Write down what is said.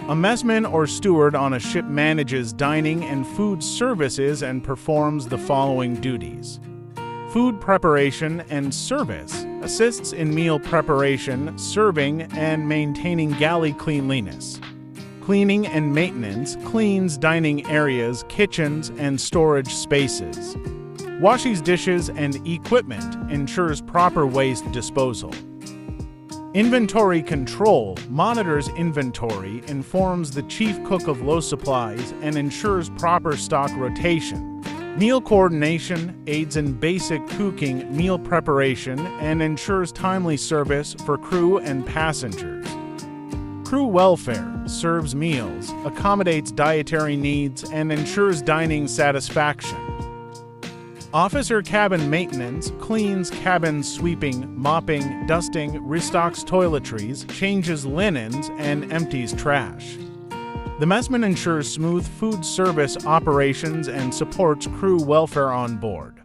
A messman or steward on a ship manages dining and food services and performs the following duties. Food preparation and service, assists in meal preparation, serving, and maintaining galley cleanliness. Cleaning and maintenance, cleans dining areas, kitchens, and storage spaces. Washes dishes and equipment, ensures proper waste disposal. Inventory control, monitors inventory, informs the chief cook of low supplies, and ensures proper stock rotation. Meal coordination, aids in basic cooking, meal preparation, and ensures timely service for crew and passengers. Crew welfare, serves meals, accommodates dietary needs, and ensures dining satisfaction. Officer cabin maintenance, cleans cabin sweeping, mopping, dusting, restocks toiletries, changes linens, and empties trash. The messman ensures smooth food service operations and supports crew welfare on board.